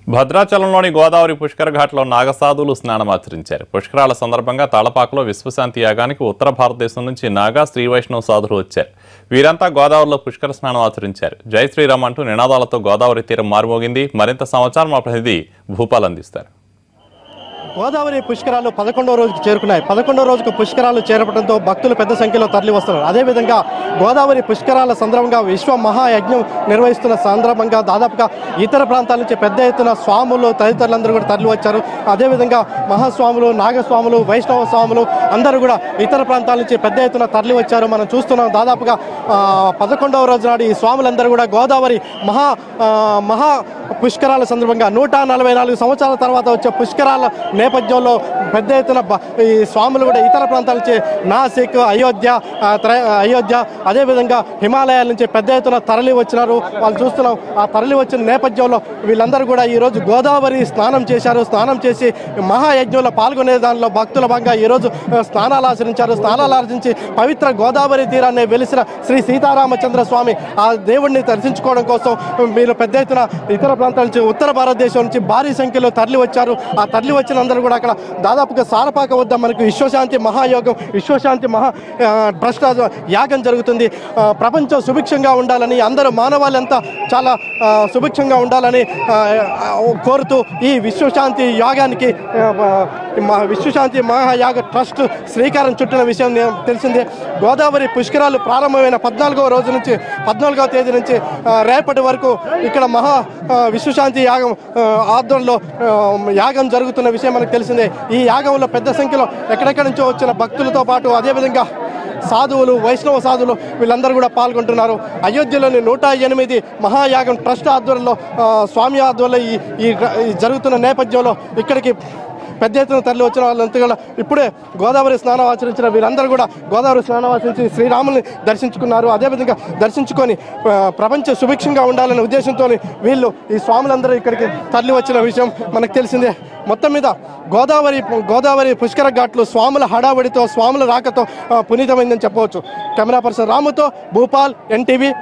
భద్రాచలంలోని గోదావరి పుష్కర ఘాట్లో నాగసాధువులు స్నానమాచరించారు. పుష్కరాల సందర్భంగా తాళపాకలో విశ్వశాంతి యాగానికి ఉత్తర భారతదేశం నుంచి నాగా శ్రీ వైష్ణవ సాధువులు వచ్చారు. వీరంతా గోదావరిలో పుష్కర స్నానం ఆచరించారు. జై శ్రీరామ్ అంటూ నినాదాలతో గోదావరి తీరం మారుమోగింది. మరింత సమాచారం మా ప్రతినిధి భూపాల్ అందిస్తారు. గోదావరి పుష్కరాలు 11వ రోజుకు చేరుకున్నాయి. 11వ రోజుకు పుష్కరాలు చేరపడంతో భక్తులు పెద్ద సంఖ్యలో తరలి వస్తున్నారు. అదేవిధంగా గోదావరి పుష్కరాల సందర్భంగా విశ్వ మహాయజ్ఞం నిర్వహిస్తున్న సందర్భంగా దాదాపుగా ఇతర ప్రాంతాల నుంచి పెద్ద ఎత్తున స్వాములు తదితరులందరూ కూడా తరలి వచ్చారు. అదేవిధంగా మహాస్వాములు, నాగస్వాములు, వైష్ణవ స్వాములు అందరూ కూడా ఇతర ప్రాంతాల నుంచి పెద్ద ఎత్తున తరలి వచ్చారు. మనం చూస్తున్నాం దాదాపుగా 11వ రోజు నాడు ఈ స్వాములందరూ కూడా గోదావరి మహా పుష్కరాల సందర్భంగా 144 సంవత్సరాల తర్వాత వచ్చే పుష్కరాల నేపథ్యంలో పెద్ద ఎత్తున ఈ స్వాములు కూడా ఇతర ప్రాంతాల నుంచి నాసిక్, అయోధ్య అదేవిధంగా హిమాలయాల నుంచి పెద్ద ఎత్తున తరలి వచ్చినారు. వాళ్ళు చూస్తున్నాం ఆ తరలి వచ్చిన నేపథ్యంలో వీళ్ళందరూ కూడా ఈరోజు గోదావరి స్నానం చేశారు. స్నానం చేసి మహాయజ్ఞంలో పాల్గొనే దానిలో భక్తుల భాగంగా ఈరోజు స్నానాలు ఆచరించి పవిత్ర గోదావరి తీరాన్ని వెలిసిన శ్రీ సీతారామచంద్ర స్వామి ఆ దేవుడిని దర్శించుకోవడం కోసం వీళ్ళు పెద్ద ఎత్తున ఇతర ప్రాంతాల నుంచి ఉత్తర భారతదేశం నుంచి భారీ సంఖ్యలో తరలి వచ్చారు. ఆ తరలి వచ్చిన అందరూ కూడా అక్కడ దాదాపుగా సారపాక వద్ద మనకు విశ్వశాంతి మహాయోగం, విశ్వశాంతి ట్రస్ట్ యాగం జరుగుతుంది. ప్రపంచం సుభిక్షంగా ఉండాలని, అందరూ మానవాళ్ళంతా చాలా సుభిక్షంగా ఉండాలని కోరుతూ ఈ విశ్వశాంతి యాగానికి విశ్వశాంతి మహాయాగ ట్రస్ట్ శ్రీకారం చుట్టిన విషయం తెలిసిందే. గోదావరి పుష్కరాలు ప్రారంభమైన 14వ తేదీ నుంచి రేపటి వరకు ఇక్కడ విశ్వశాంతి యాగం ఆధ్వర్యంలో యాగం జరుగుతున్న విషయం మనకు తెలిసిందే. ఈ యాగంలో పెద్ద సంఖ్యలో ఎక్కడెక్కడి నుంచో వచ్చిన భక్తులతో పాటు అదేవిధంగా సాధువులు, వైష్ణవ సాధువులు వీళ్ళందరూ కూడా పాల్గొంటున్నారు. అయోధ్యలోని 108 మహాయాగం ట్రస్ట్ ఆధ్వర్యంలో స్వామి ఆధ్వర్యంలో ఈ జరుగుతున్న నేపథ్యంలో ఇక్కడికి పెద్ద ఎత్తున తరలి వచ్చిన వాళ్ళంతా కూడా ఇప్పుడే గోదావరి స్నానం ఆచరించిన వీరందరూ కూడా గోదావరి స్నానం ఆచరించి శ్రీరాముని దర్శించుకున్నారు. అదేవిధంగా దర్శించుకొని ప్రపంచ సుభిక్షంగా ఉండాలనే ఉద్దేశంతో వీళ్ళు ఈ స్వాములందరూ ఇక్కడికి తరలి వచ్చిన విషయం మనకు తెలిసిందే. మొత్తం మీద గోదావరి పుష్కర ఘాట్లు స్వాముల హడావడితో, స్వాముల రాకతో పునీతమైందని చెప్పవచ్చు. కెమెరా పర్సన్ రాముతో భూపాల్, NTV.